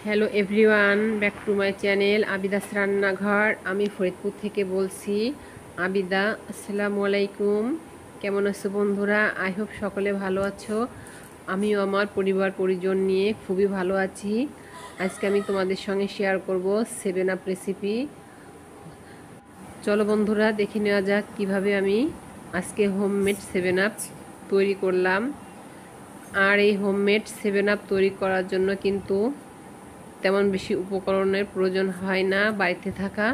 Hello everyone, back to my channel Abida's রান্নাঘর। আমি ফরিদপুর থেকে বলছি। আবিদা, আসসালামু আলাইকুম। কেমন আছো বন্ধুরা? আই হোপ সকলে ভালো আছো। আমিও আমার পরিবার পরিজন নিয়ে খুবই ভালো আছি। আজকে আমি তোমাদের সঙ্গে শেয়ার করব 7 আপ রেসিপি। চলো বন্ধুরা, দেখে নেওয়া যাক কিভাবে আমি আজকে হোমমেড 7 আপ তৈরি করলাম। আর এই হোমমেড 7 আপ তৈরি করার জন্য কিন্তু তেমন বেশি উপকরণের প্রয়োজন হয় না। বাড়িতে থাকা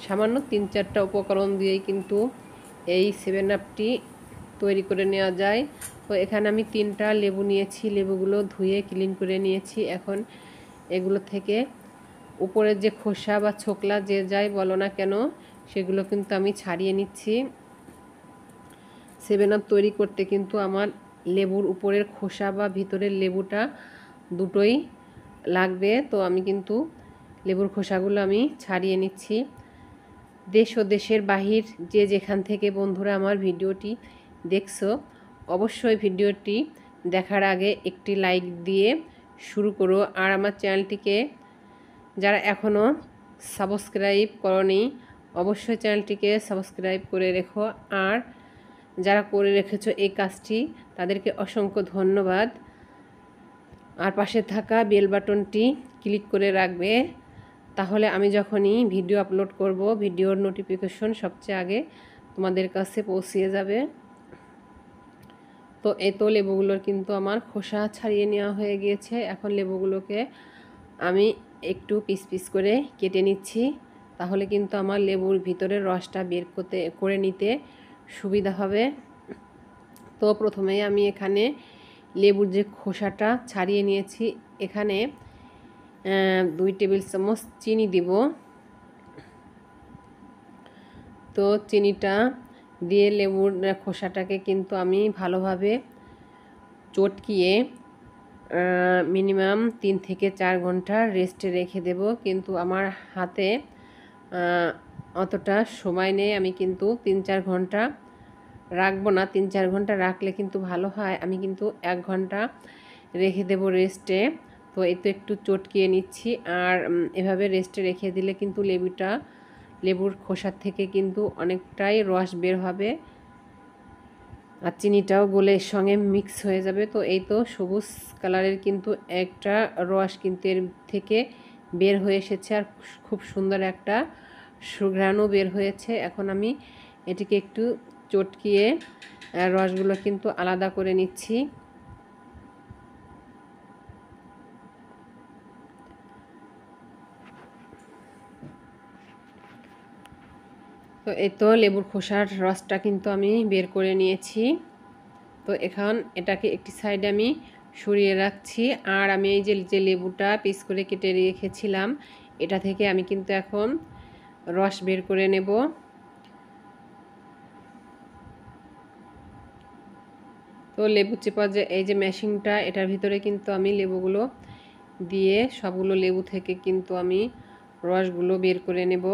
সামান্য 3-4টা উপকরণ দিয়েই কিন্তু এই 7 আপটি তৈরি করে নেওয়া যায়। তো এখানে আমি 3টা লেবু নিয়েছি। লেবুগুলো ধুয়ে ক্লিন করে নিয়েছি। এখন এগুলো থেকে উপরের যে খোসা বা ছোকলা যে যাই বলো না কেন, সেগুলো কিন্তু আমি ছাড়িয়ে নিচ্ছি। 7 আপ তৈরি করতে কিন্তু আমার লেবুর উপরের খোসা বা ভিতরের লেবুটা দুটোই লাগবে। তো আমি কিন্তু লেবুর খোসাগুলো আমি ছাড়িয়ে নিচ্ছি। দেশ ও দেশের বাহির যে যেখান থেকে বন্ধুরা আমার ভিডিওটি দেখছো, অবশ্যই ভিডিওটি দেখার আগে একটি লাইক দিয়ে শুরু করো। আর আমার চ্যানেলটিকে যারা এখনও সাবস্ক্রাইব করনি, অবশ্যই চ্যানেলটিকে সাবস্ক্রাইব করে রেখো। আর যারা করে রেখেছো এই কাজটি, তাদেরকে অসংখ্য ধন্যবাদ। আর পাশে থাকা বেল বাটনটি ক্লিক করে রাখবে, তাহলে আমি যখনই ভিডিও আপলোড করব, ভিডিওর নোটিফিকেশন সবচেয়ে আগে তোমাদের কাছে পৌঁছিয়ে যাবে। তো এই তো লেবুগুলোর কিন্তু আমার খোসা ছাড়িয়ে নেওয়া হয়ে গিয়েছে। এখন লেবুগুলোকে আমি একটু পিস পিস করে কেটে নিচ্ছি, তাহলে কিন্তু আমার লেবুর ভিতরের রসটা বের করে নিতে সুবিধা হবে। তো প্রথমেই আমি এখানে লেবুর যে খোসাটা ছাড়িয়ে নিয়েছি, এখানে 2 টেবিল চামচ চিনি দিব। তো চিনিটা দিয়ে লেবুর খোসাটাকে কিন্তু আমি ভালোভাবে চটকিয়ে মিনিমাম 3 থেকে 4 ঘন্টা রেস্টে রেখে দেব। কিন্তু আমার হাতে অতটা সময় নেই, আমি কিন্তু 3-4 ঘন্টা রাখবো না। 3-4 ঘন্টা রাখলে কিন্তু ভালো হয়। আমি কিন্তু 1 ঘন্টা রেখে দেব রেস্টে। তো এই তো একটু চটকিয়ে নিচ্ছি। আর এভাবে রেস্টে রেখে দিলে কিন্তু লেবুর খোসার থেকে কিন্তু অনেকটাই রস বের হবে, আর চিনিটাও গলে এর সঙ্গে মিক্স হয়ে যাবে। তো এই তো সবুজ কালারের কিন্তু একটা রস কিন্তু এর থেকে বের হয়ে এসেছে, আর খুব সুন্দর একটা সুঘ্রাণও বের হয়েছে। এখন আমি এটিকে একটু চটকিয়ে রসগুলো কিন্তু আলাদা করে নিচ্ছি। তো এই তো লেবুর খোসার রসটা কিন্তু আমি বের করে নিয়েছি। তো এখন এটাকে একটি সাইডে আমি সরিয়ে রাখছি। আর আমি এই যে লেবুটা পিস করে কেটে রেখেছিলাম, এটা থেকে আমি কিন্তু এখন রস বের করে নেব। তো লেবু চেপা যে এই যে মেশিনটা, এটার ভিতরে কিন্তু আমি লেবুগুলো দিয়ে সবগুলো লেবু থেকে কিন্তু আমি রসগুলো বের করে নেব।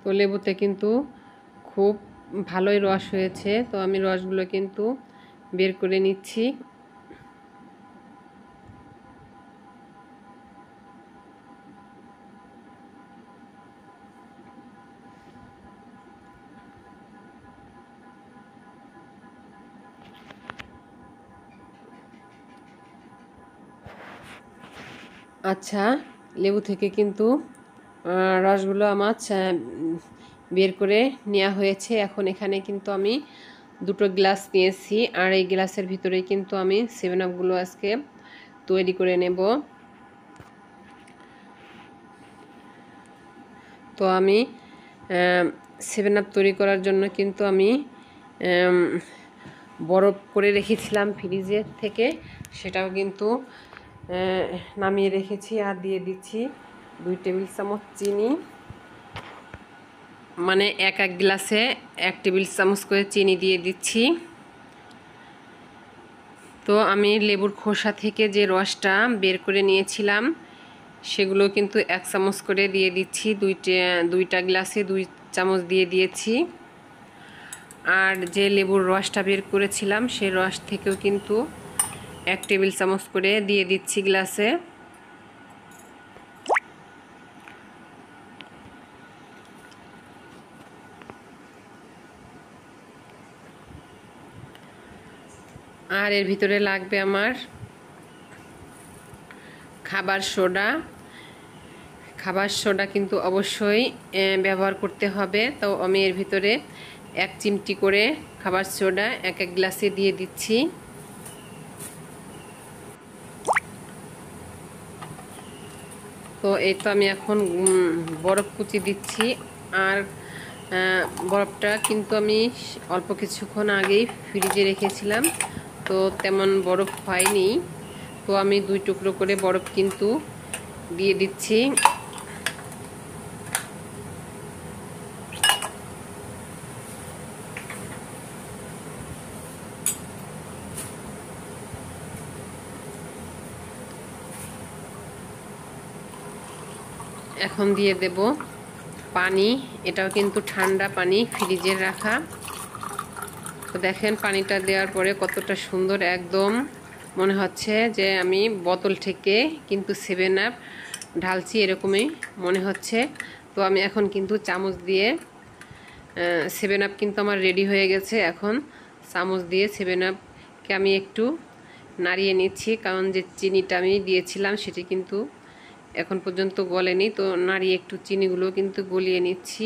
তো লেবুতে কিন্তু খুব ভালোই রস হয়েছে। তো আমি রসগুলো কিন্তু বের করে নিচ্ছি। আচ্ছা, লেবু থেকে কিন্তু রসগুলো আমার বের করে নেওয়া হয়েছে। এখন এখানে কিন্তু আমি 2টো গ্লাস নিয়েছি, আর এই গ্লাসের ভিতরে কিন্তু আমি 7 আপগুলো আজকে তৈরি করে নেব। তো আমি 7 আপ তৈরি করার জন্য কিন্তু আমি বরফ করে রেখেছিলাম ফ্রিজের থেকে, সেটাও কিন্তু নামিয়ে রেখেছি। আর দিয়ে দিচ্ছি 2 টেবিল চামচ চিনি, মানে এক গ্লাসে 1 টেবিল চামচ করে চিনি দিয়ে দিচ্ছি। তো আমি লেবুর খোসা থেকে যে রসটা বের করে নিয়েছিলাম, সেগুলো কিন্তু 1 চামচ করে দিয়ে দিচ্ছি। দুইটা গ্লাসে 2 চামচ দিয়ে দিয়েছি। আর যে লেবুর রসটা বের করেছিলাম সেই রস থেকেও কিন্তু 1 টেবিল চামচ করে দিয়ে দিচ্ছি গ্লাসে। আর এর ভিতরে লাগবে আমার খাবার সোডা। খাবার সোডা কিন্তু অবশ্যই ব্যবহার করতে হবে। তো আমি এর ভিতরে 1 চিমটি করে খাবার সোডা এক গ্লাসে দিয়ে দিচ্ছি। তো এই তো আমি এখন বরফ কুচি দিচ্ছি। আর বরফটা কিন্তু আমি অল্প কিছুক্ষণ আগেই ফ্রিজে রেখেছিলাম, তো তেমন বরফ হয়নি। তো আমি 2 টুকরো করে বরফ কিন্তু দিয়ে দিচ্ছি। এখন দিয়ে দেব পানি। এটাও কিন্তু ঠান্ডা পানি, ফ্রিজে রাখা। তো দেখেন পানিটা দেওয়ার পরে কতটা সুন্দর, একদম মনে হচ্ছে যে আমি বোতল থেকে কিন্তু 7 আপ ঢালছি, এরকমই মনে হচ্ছে। তো আমি এখন কিন্তু চামচ দিয়ে 7 আপ কিন্তু আমার রেডি হয়ে গেছে। এখন চামচ দিয়ে 7 আপকে আমি একটু নাড়িয়ে নিচ্ছি, কারণ যে চিনিটা আমি দিয়েছিলাম সেটি কিন্তু এখন পর্যন্ত গলেনি। তো নাড়িয়ে একটু চিনিগুলো কিন্তু গলিয়ে নিচ্ছি।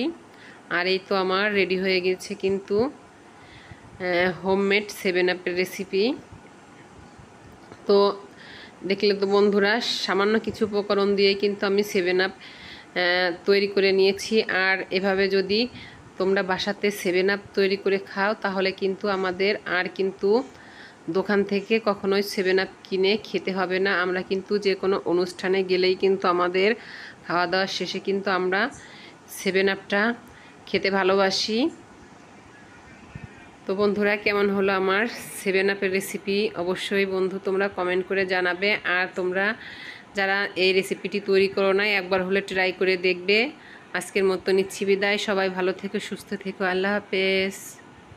আর এই তো আমার রেডি হয়ে গেছে কিন্তু হোমমেড 7 আপের রেসিপি। তো দেখলে তো বন্ধুরা, সামান্য কিছু উপকরণ দিয়ে কিন্তু আমি 7 আপ তৈরি করে নিয়েছি। আর এভাবে যদি তোমরা বাসাতে 7 আপ তৈরি করে খাও তাহলে কিন্তু আমাদের আর কিন্তু দোকান থেকে কখনোই 7 আপ কিনে খেতে হবে না। আমরা কিন্তু যে কোনো অনুষ্ঠানে গেলেই কিন্তু আমাদের খাওয়া দাওয়ার শেষে কিন্তু আমরা 7 আপটা খেতে ভালোবাসি। তো বন্ধুরা, কেমন হলো আমার 7 আপের রেসিপি অবশ্যই বন্ধু তোমরা কমেন্ট করে জানাবে। আর তোমরা যারা এই রেসিপিটি তৈরি করো না, একবার হলে ট্রাই করে দেখবে। আজকের মতো নিচ্ছি বিদায়। সবাই ভালো থেকো, সুস্থ থেকো। আল্লাহ হাফেজ।